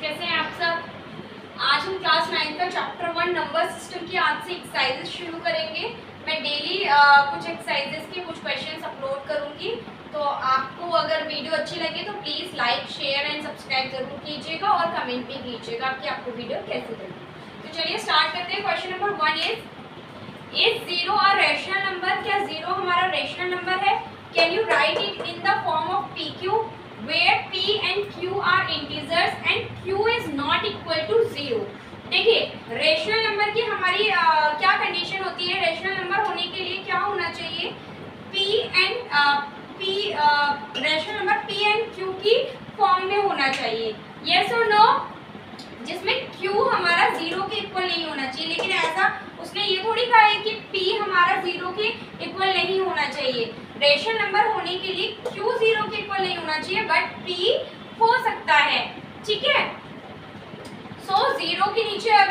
कैसे हैं आप सब। आज हम क्लास 9 का चैप्टर 1 नंबर सिस्टम की आज से एक्सरसाइजेस शुरू करेंगे। मैं डेली कुछ एक्सरसाइजेस के कुछ क्वेश्चंस अपलोड करूंगी, तो आपको अगर वीडियो अच्छी लगे तो please like share and subscribe जरूर कीजिएगा और कमेंट भी कीजिएगा कि आपको वीडियो कैसी लगी। तो चलिए स्टार्ट करते हैं। Question number 1 is 0 a rational number? क्या 0 हमारा रैशनल नंबर है? Can you right it in the form of PQ where P and Q are integers and Q is not equal to 0। देखिए रेशनल नंबर की हमारी क्या condition होती है? Rational number होने के लिए क्या होना चाहिए? Rational number P and Q की फॉर्म में होना चाहिए, यस और नो? जिसमें Q हमारा 0 के इक्वल नहीं होना चाहिए। लेकिन ऐसा उसने ये थोड़ी कहा है कि P हमारा 0 के इक्वल नहीं होना चाहिए। रेशनल नंबर होने के लिए Q 0 के इक्वल नहीं होना चाहिए, बट P हो सकता है, ठीक है। सो 0 के नीचे अब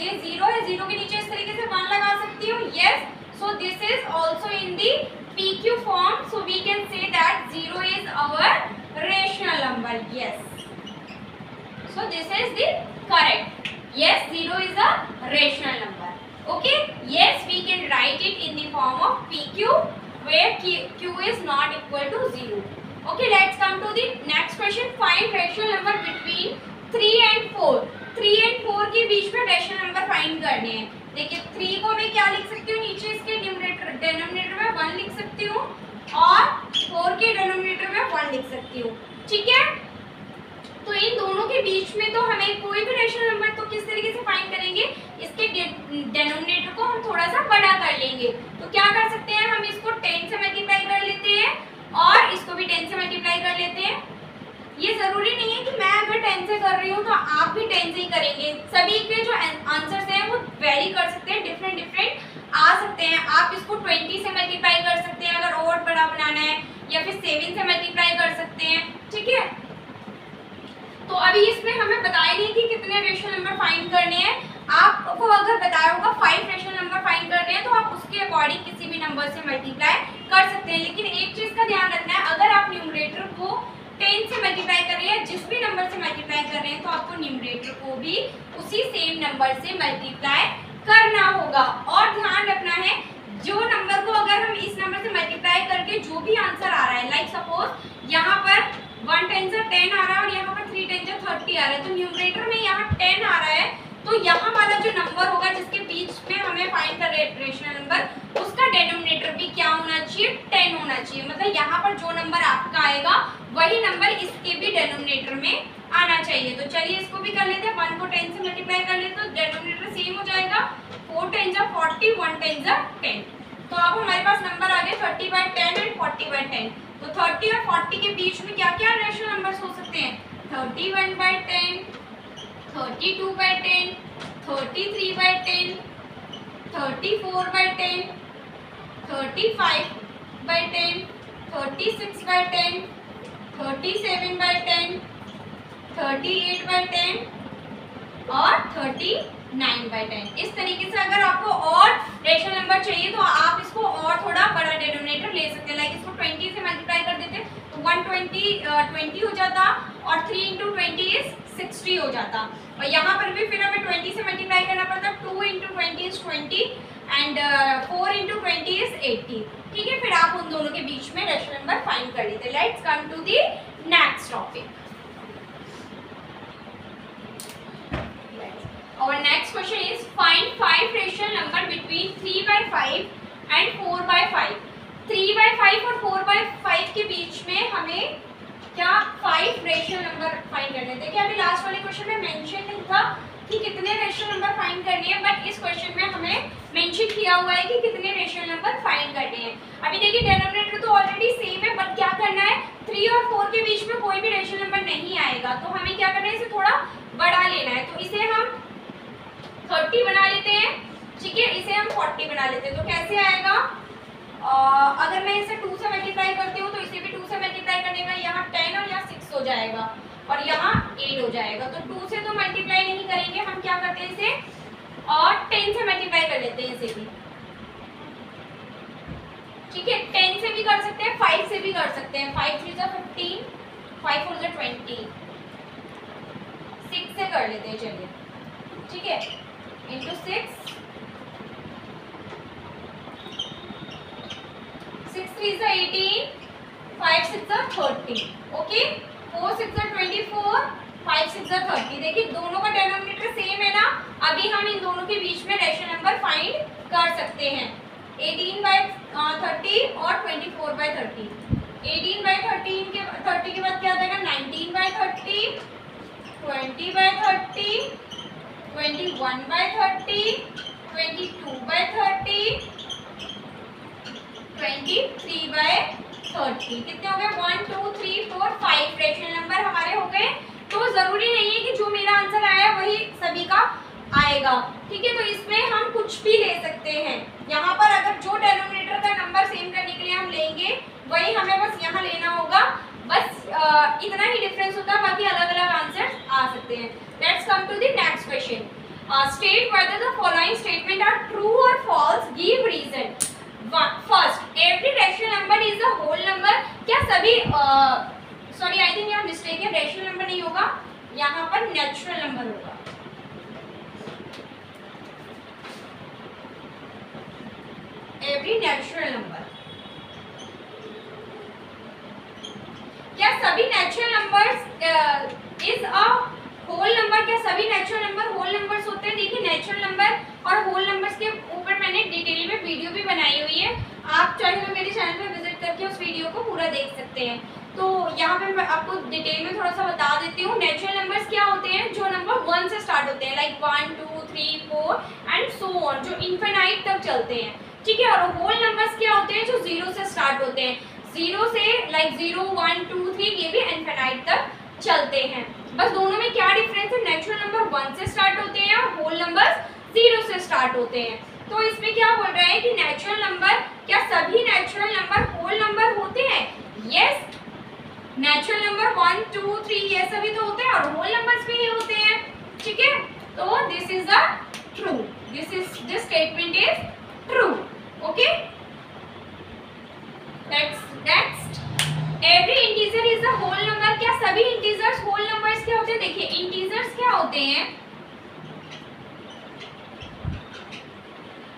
ये 0 है, 0 के नीचे इस तरीके से 1 लगा सकती हूँ, yes. So this is also in the PQ form, so we can say that 0 is our rational number, yes. So this is the correct. Yes, 0 is a rational number. Okay. Yes, we can write it in the form of PQ where Q is not equal to 0. Okay, let's come to the next question. Find rational number between 3 and 4. 3 and 4 के बीच में rational number find करने हैं। देखिए 3 को मैं क्या लिख सकती हूँ? नीचे इसके डिनोमिनेटर में 1 लिख सकती हूँ और 4 के डिनोमिनेटर में 1 लिख सकती हूँ, ठीक है। तो इन दोनों के बीच में तो हमें कोई भी रेशनल नंबर तो किस तरीके से फाइंड करेंगे? इसके डिनोमिनेटर को हम थोड़ा सा बड़ा कर लेंगे। तो क्या कर सकते हैं? हम इसको 10 से मल्टीप्लाई कर लेते हैं और इसको भी 10 से मल्टीप्लाई कर लेते हैं। ये जरूरी नहीं है कि मैं अगर 10 से कर रही हूँ तो आप भी 10 से ही करेंगे। सभी के जो आंसर्स हैं वो वेरी कर सकते हैं, डिफरेंट आ सकते हैं। आप इसको 20 से मल्टीप्लाई कर सकते हैं अगर और बड़ा बनाना है, या फिर 7 से मल्टीप्लाई कर सकते हैं, ठीक है। तो अभी इसमें हमें बताया नहीं कि कितने रेशनल नंबर फाइंड करने हैं। आपको अगर बताया होगा 5 रेशनल नंबर फाइंड करने हैं तो आप उसके अकॉर्डिंग किसी भी नंबर से मल्टीप्लाई कर सकते हैं। लेकिन एक चीज का ध्यान रखना है, अगर आप न्यूमरेटर को 10 से मल्टीप्लाई कर रहे हैं, जिस भी नंबर से मल्टीप्लाई कर रहे हैं, तो आपको न्यूमरेटर को भी उसी सेम नंबर से मल्टीप्लाई करना होगा। और ध्यान रखना है, जो नंबर को अगर हम इस नंबर से मल्टीप्लाई करके जो भी आंसर आ रहा है, लाइक सपोज यहाँ पर 1 10 आ रहा है और यहाँ पर 3 10 30 आ रहा है, तो न्यूमरेटर में यहाँ 10 आ रहा है, तो यहाँ वाला जो नंबर होगा जिसके बीच में हमें फाइंड कर रहे हैं रेशनल नंबर, उसका डिनोमिनेटर भी क्या होना चाहिए? 10 होना चाहिए। मतलब यहाँ पर जो नंबर आपका आएगा वही नंबर इसके भी डिनोमिनेटर में आना चाहिए। तो चलिए इसको भी कर लेते हैं। 1 को 10 से मल्टीप्लाई कर लेते तो डिनोमिनेटर सेम हो जाएगा, 4 10 40, 1 10 10। तो अब हमारे पास नंबर आ गए 30/10 एंड 40/10। तो 30 और 40 के बीच में क्या क्या रेशनल नंबर्स हो सकते हैं? 31/10, 32/10, 33/10, 34/10, 35/10, 36/10, 37/10, 38/10 और 39/10। इस तरीके से अगर आपको और रेशनल नंबर चाहिए तो आप इसको और थोड़ा बड़ा डिनोमिनेटर ले सकते हैं। लाइक इसको 20 से मल्टीप्लाई कर देते तो 120 हो जाता और 3 × 20 is 60 हो जाता। और यहाँ पर भी फिर हमें 20 से मल्टीप्लाई करना पड़ता, 2 × 20 is 20 एंड 4 × 20 is 80, ठीक है। फिर आप उन दोनों के बीच में रेशनल नंबर फाइंड कर लेते। Let's come to the next topic. Our next question is find 5 rational number between 3/5 and 4/5। 3/5 और 4/5 के बीच में हमें क्या 5 रेशनल नंबर फाइंड करने थे। क्या अभी लास्ट वाले क्वेश्चन में मेंशन नहीं था कि कितने रेशनल नंबर फाइंड करने हैं, बट इस क्वेश्चन में हमें मेंशन किया हुआ है कि कितने रेशनल नंबर फाइंड करने हैं। अभी देखिए डिनोमिनेटर तो ऑलरेडी सेम है, बट क्या करना है? 3 और 4 के बीच में कोई भी रेशनल नंबर नहीं आएगा, तो हमें क्या करना है? इसे थोड़ा बड़ा लेना है। तो इसे हम 30 बना लेते हैं, ठीक है। इसे हम 40 बना लेते हैं। तो कैसे आएगा? अगर मैं इसे 2 से मल्टीप्लाई करती हूँ तो इसे भी 2 से मल्टीप्लाई करने का यहाँ 10 और यहाँ 6 हो जाएगा और यहाँ 8 हो जाएगा। तो 2 से तो मल्टीप्लाई नहीं करेंगे, हम क्या करते हैं इसे और 10 से मल्टीप्लाई कर लेते हैं इसे भी, ठीक है। 10 से भी कर सकते हैं, 5 से भी कर सकते हैं। 5 3 15, 5 4 20, 6 कर लेते हैं, चलिए ठीक है, इंटू 6, 6 3 18, 5 6 30, ओके, 4 6 24, 5 6 30। देखिए दोनों का डिनोमिनेटर सेम है ना, अभी हम इन दोनों के बीच में रैशनल नंबर फाइंड कर सकते हैं। 18/30 और 24/30। 18/30 के बाद क्या आ जाएगा, 19/30, 20/30, 21/30, 22/30, 23/30। कितने हो गए, 1 2 3 4 5 रैशनल नंबर हमारे हो गए। तो जरूरी नहीं है कि जो मेरा आंसर आया वही सभी का आएगा, ठीक है। तो इसमें हम कुछ भी ले सकते हैं। यहाँ पर अगर जो डिनोमिनेटर का नंबर सेम करने के लिए हम लेंगे वही हमें बस यहाँ लेना होगा, बस इतना ही डिफरेंस होता है, बाकी अलग अलग आंसर आ सकते हैं। Let's come to the next question. State whether the following statement are true और false, give reason. First, every rational number is a whole number. क्या सभी सॉरी आई थिंक यहाँ मिस्टेक है, रैशनल नंबर नहीं होगा, यहाँ पर नेचुरल नंबर होगा। एवरी नेचुरल नंबर, क्या सभी natural numbers is a whole number. क्या सभी नेचुरल नंबर होल नंबर्स होते हैं। देखिए नेचुरल नंबर और होल नंबर्स के ऊपर मैंने डिटेल में वीडियो भी बनाई हुई है, आप चाहे तो मेरे चैनल पे विजिट करके उस वीडियो को पूरा देख सकते हैं। तो यहाँ पे मैं आपको डिटेल में थोड़ा सा बता देती हूँ। नेचुरल नंबर्स क्या होते हैं, जो नंबर 1 से स्टार्ट होते हैं, लाइक 1 2 3 4 एंड सो ऑन, जो इनफिनाइट तक चलते हैं, ठीक है। और होल नंबर्स क्या होते हैं, जो 0 से स्टार्ट होते हैं, 0 से लाइक 0 1 2 3, ये भी इनफिनाइट तक चलते हैं। बस दोनों में क्या डिफरेंस है, नेचुरल नंबर 1 से स्टार्ट होते हैं और होल नंबर्स 0 से स्टार्ट होते हैं। तो इसमें क्या बोल रहा है कि नेचुरल नंबर, क्या सभी नेचुरल नंबर होल नंबर होते हैं। यस, नेचुरल नंबर 1 2 3 ये सभी तो होते हैं और होल नंबर्स भी होते हैं, ठीक है। तो this is a true, this statement is true, okay. Next, every integer is a whole number. क्या सभी इंटीजर्स होल नंबर्स क्या होते हैं। देखिए इंटीजर्स क्या होते हैं,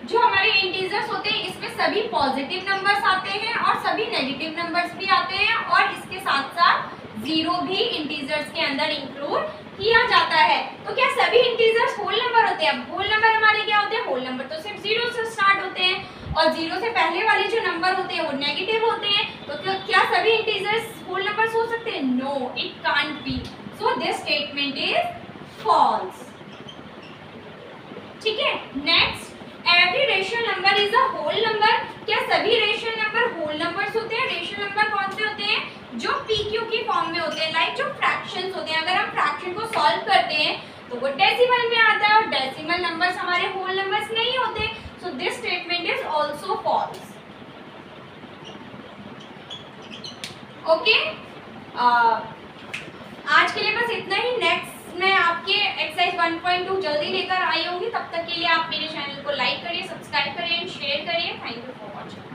जो हमारे इंटीजर्स होते हैं इसमें सभी पॉजिटिव नंबर्स आते हैं और सभी नेगेटिव नंबर्स भी आते हैं, और इसके साथ साथ जीरो भी इंटीजर्स के अंदर इंक्लूड किया जाता है। तो क्या सभी इंटीजर्स होल नंबर होते हैं। अब होल नंबर हमारे क्या होते हैं, होल नंबर तो सिर्फ 0 से स्टार्ट होते हैं, और 0 से पहले वाले जो नंबर होते हैं वो नेगेटिव होते हैं। तो क्या सभी इंटीजर्स होल नंबर्स हो सकते हैं। No, it can't be, so this statement is false, ठीक है। Next, every rational number is a whole number. क्या सभी रेशनल नंबर होल नंबर्स होते हैं। रेशनल नंबर कौन से होते हैं, जो पीक्यू की फॉर्म में होते हैं, लाइक जो फ्रैक्शंस होते हैं। अगर हम फ्रैक्शन को सॉल्व करते हैं तो वो डेसिमल में आता है, और डेसिमल नंबर्स हमारे होल नंबर्स नहीं होते। So this statement is also false, okay. आज के लिए बस इतना ही। नेक्स्ट मैं आपके एक्सरसाइज 1.2 जल्दी लेकर आई होंगी, तब तक के लिए आप मेरे चैनल को लाइक करिए, सब्सक्राइब करिए एंड शेयर करिए। Thank you for watching.